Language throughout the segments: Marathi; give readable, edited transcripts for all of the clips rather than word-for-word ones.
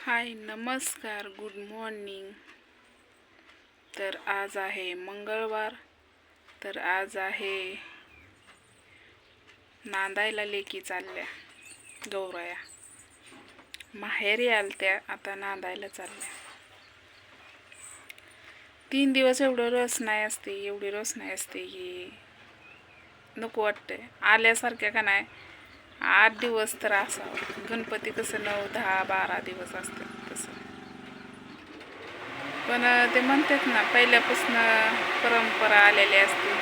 हाय नमस्कार गुड मॉर्निंग. तर आज आहे मंगळवार. तर आज आहे नांदायला लेकी चालल्या गौराया. माहेरी आलत्या, आता नांदायला चालल्या. 3 दिवस एवढं एवढी रोषणाई असते की नको वाटतंय. आल्यासारख्या का नाही 8 दिवस तर असावं. गणपती कसं 9, 10, 12 दिवस असतात तसं. पण ते म्हणतात ना, पहिल्यापासून परंपरा आलेली असते.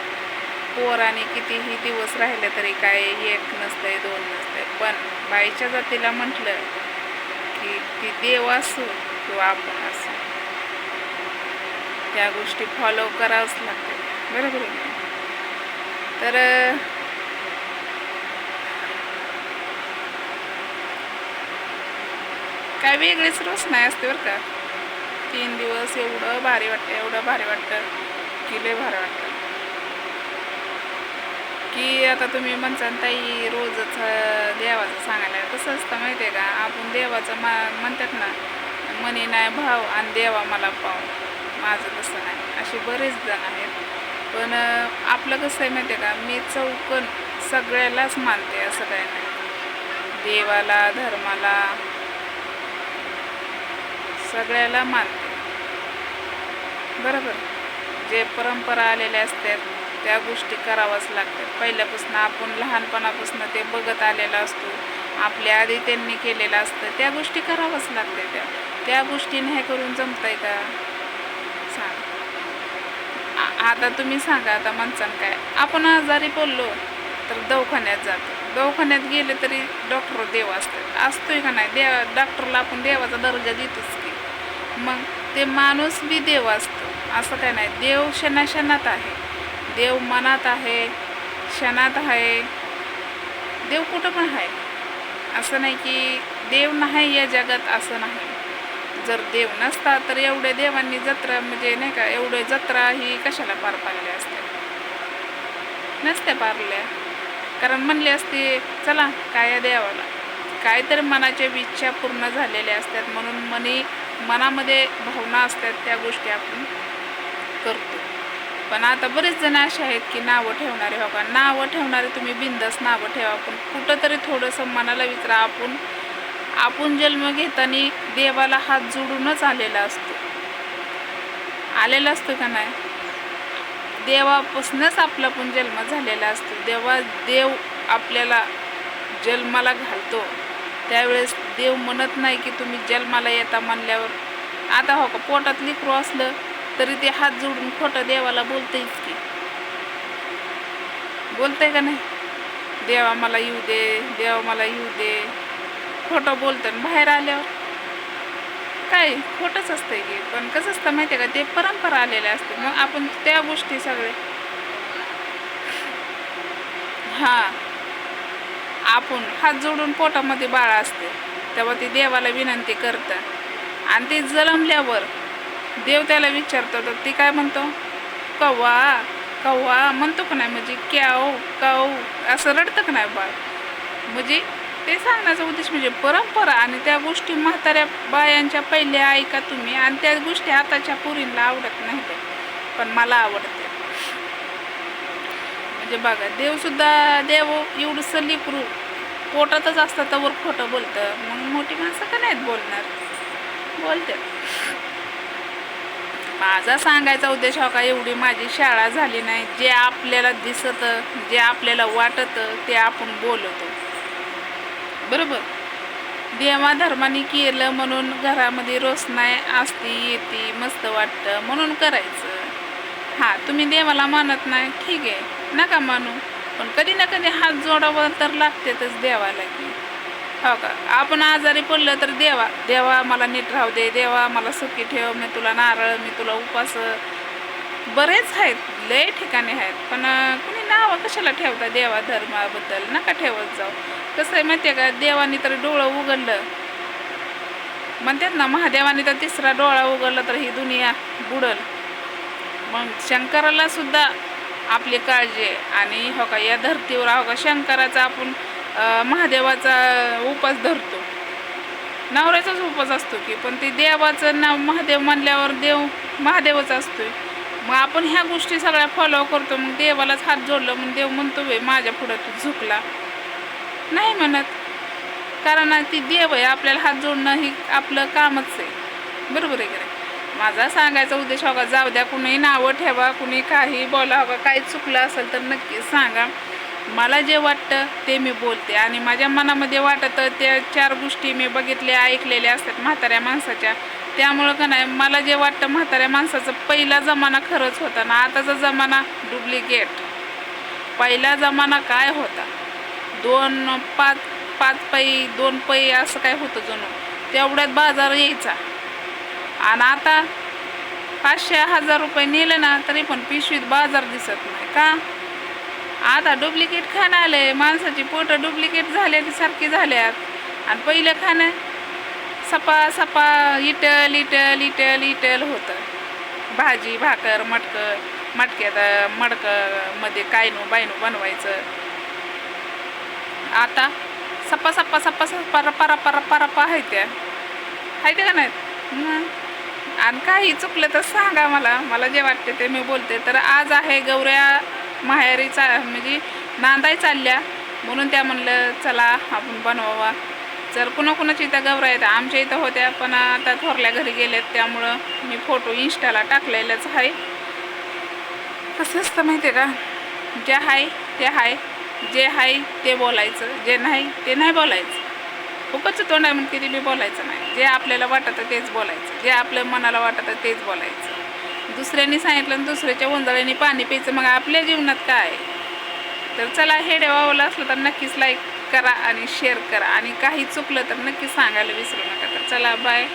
पोराने कितीही दिवस राहिले तरी काय 1 नसतंय 2 नसतंय. पण बाईच्या जातीला म्हटलं की ती देव असो किंवा आपण असो, त्या गोष्टी फॉलो करावंच लागते. बरोबर आहे. तर काय वेगळीच रोषणाई असते बरं का. 3 दिवस एवढं भारी वाटतं की लय भारी वाटतं. की आता तुम्ही म्हणसान ताई रोजच देवाचं सांगायला कसं असतं माहिती आहे का. आपण देवाचं म्हणतात ना, मनी नाही भाव आणि देवा मला पाव. माझं तसं नाही, असे बरेच जण आहेत. पण आपलं कसं आहे माहिती आहे का, मी चौकन सगळ्यालाच मानते, असं काही नाही. देवाला धर्माला सगळ्याला मानते. बरोबर. जे परंपरा आलेल्या असतात त्या गोष्टी कराव्याच लागतात. पहिल्यापासून आपण लहानपणापासून ते बघत आलेला असतो. आपल्या आधी त्यांनी केलेलं असतं, त्या गोष्टी कराव्याच लागतात. त्या गोष्टी नाही करून जमतंय का सांग. आता तुम्ही सांगा, आता माणसानं काय, आपण आजारी पडलो तर दवाखान्यात जातो. दवाखान्यात गेले तरी डॉक्टर देव असतोय का नाही. डॉक्टरला आपण देवाचा दर्जा देतोच की. मग ते माणूस बी देव असतो, असं काय नाही. देव क्षणाक्षणात आहे, देव मनात आहे, क्षणात आहे. देव कुठं पण आहे. असं नाही की देव नाही या जगात, असं नाही. जर देव नसता तर एवढे देवांनी जत्रा, म्हणजे नाही का, एवढे जत्रा ही कशाला पार पाडल्या असत्या. नसत्या पारल्या. कारण म्हणले असते चला काय देवाला, काहीतरी मनाच्या इच्छा पूर्ण झालेल्या असतात. म्हणून मनामध्ये भावना असतात, त्या गोष्टी आपण करतो. पण आता बरेच जण असे आहेत की नावं ठेवणारे. हो का, नावं ठेवणारे तुम्ही बिंदास नावं ठेवा, पण कुठंतरी थोडंसं मनाला विचारा. आपण जन्म घेताना देवाला हात जोडूनच आलेला असतो का नाही. देवापासूनच आपला पण जन्म झालेला असतो. देव आपल्याला जन्माला घालतो त्यावेळेस देव म्हणत नाही की तुम्ही जन्माला येता म्हणल्यावर. आता हो का, पोटात लेकरू असलं तरी ते हात जोडून खोटं देवाला बोलतंयच की. बोलतंय का नाही, देवा मला येऊ दे, देवा मला येऊ दे. खोटं बोलतं. बाहेर आल्यावर काय खोटंच असतंय की. पण कसं असतं माहिती आहे का, ते परंपरा आलेल्या असते. मग आपण त्या गोष्टी सगळे आपण हात जोडून पोटामध्ये बाळ असते तेव्हा ते देवाला विनंती करतं. आणि ते जन्मल्यावर देव त्याला विचारतो तर ती काय म्हणतो, कव्वा कव्वा म्हणतो का नाही, म्हणजे क्याव काऊ असं रडतं का नाही बाळ. म्हणजे ते सांगण्याचा उद्देश म्हणजे परंपरा. आणि त्या गोष्टी म्हाताऱ्या बायांच्या पहिल्या ऐका तुम्ही, आणि त्या गोष्टी आताच्या पोरींना आवडत नाहीत, पण मला आवडते. म्हणजे बघा, देव एवढंसं लेकरू पोटातच असतं तर खोटं बोलतं. मग मोठी माणसं का नाहीत बोलणार, बोलते. माझा सांगायचा उद्देश हा का, एवढी माझी शाळा झाली नाही. जे आपल्याला दिसतं, जे आपल्याला वाटतं ते आपण बोलतो. बरोबर. देवा धर्माने केलं म्हणून घरामध्ये रोषणाई असती, येते, मस्त वाटतं म्हणून करायचं. तुम्ही देवाला मानत नाही, ठीक आहे, नका मानू. पण कधी ना कधी हात जोडावं तर लागतेच देवाला की. हो का, आपण आजारी पडलं तर देवा मला नीट राहू दे, देवा मला सुखी ठेव, मी तुला नारळ, मी तुला उपास. बरेच आहेत, लय ठिकाणी आहेत. पण कुणी नावं कशाला ठेवता देवा धर्माबद्दल, नका ठेवत जाऊ. कसं आहे माहिती आहे का, देवानी तर डोळं उघडलं म्हणतात ना, महादेवाने तर 3रा डोळा उघडला तर ही दुनिया बुडल. मग शंकराला सुद्धा आपली काळजी आहे. आणि हो का, या धर्तीवर हो का, शंकराचा आपण महादेवाचा उपास धरतो. नवऱ्याचाच उपवास असतो की, पण ते देवाचं नाव महादेव म्हणल्यावर देव महादेवच असतोय. मग आपण ह्या गोष्टी सगळ्या फॉलो करतो. मग देवालाच हात जोडलं मग देव म्हणतो वे माझ्या पुढं तू झुकला नाही म्हणत. कारण ती देव आहे, आपल्याला हात जोडणं ही आपलं कामच आहे. बरोबर आहे की नाही. माझा सांगायचा उद्देश होगा, जाऊ द्या, कुणी नावं ठेवा, कुणी काही बोला हवं, काही चुकलं असेल तर नक्की सांगा. मला जे वाटतं ते मी बोलते आणि माझ्या मनामध्ये वाटतं त्या 4 गोष्टी मी बघितल्या ऐकलेल्या असतात म्हाताऱ्या माणसाच्या. त्यामुळं का नाही, मला जे वाटतं म्हाताऱ्या माणसाचं पहिला जमाना खरंच होता ना, आताचा जमाना डुप्लिकेट. पहिला जमाना काय होता, 5 पै 2 पै असं काय होतं जणू, तेवढ्यात बाजार यायचा. आणि आता 500-1000 रुपये नेले ना तरी पण पिशवीत बाजार दिसत नाही का. आता डुप्लिकेट खाणं आले, माणसाची पोटं डुप्लिकेट झाले सारखी झाल्यात. आणि पहिलं खाणं सपा सपा इटल इटल इटल इटल होतं. भाजी भाकर मटक्यात मडकं काय बायनू बनवायचं. आता सप्पा सप्पा सप्पा सप्पा परा परा परा आहे त्या का नाहीत. आणि काही चुकलं तर सांगा मला जे वाटते ते मी बोलते. तर आज आहे गौऱ्या माहेरी म्हणजे नांदाय चालल्या, म्हणून त्या म्हणलं चला आपण बनवावा. जर कुणाकुणाची इथं गौऱ्या आहेत, आमच्या इथं होत्या पण आता थोरल्या घरी गेलेत, त्यामुळं मी फोटो इंस्टाला टाकलेलाच आहे. कसं असतं माहिती आहे का, जे आहे ते आहे, जे आहे ते बोलायचं, जे नाही ते नाही बोलायचं. खूपच तोंड आहे म्हणून किती बी बोलायचं नाही. जे आपल्याला वाटतं तेच बोलायचं, जे आपल्या मनाला वाटतं तेच बोलायचं. दुसऱ्यांनी सांगितलं आणि दुसऱ्याच्या ओंजळ्याने पाणी प्यायचं, मग आपल्या जीवनात काय. तर चला, हे देवावलं असलं तर नक्कीच लाईक करा आणि शेअर करा, आणि काही चुकलं तर नक्की सांगायला विसरू नका. तर चला, बाय.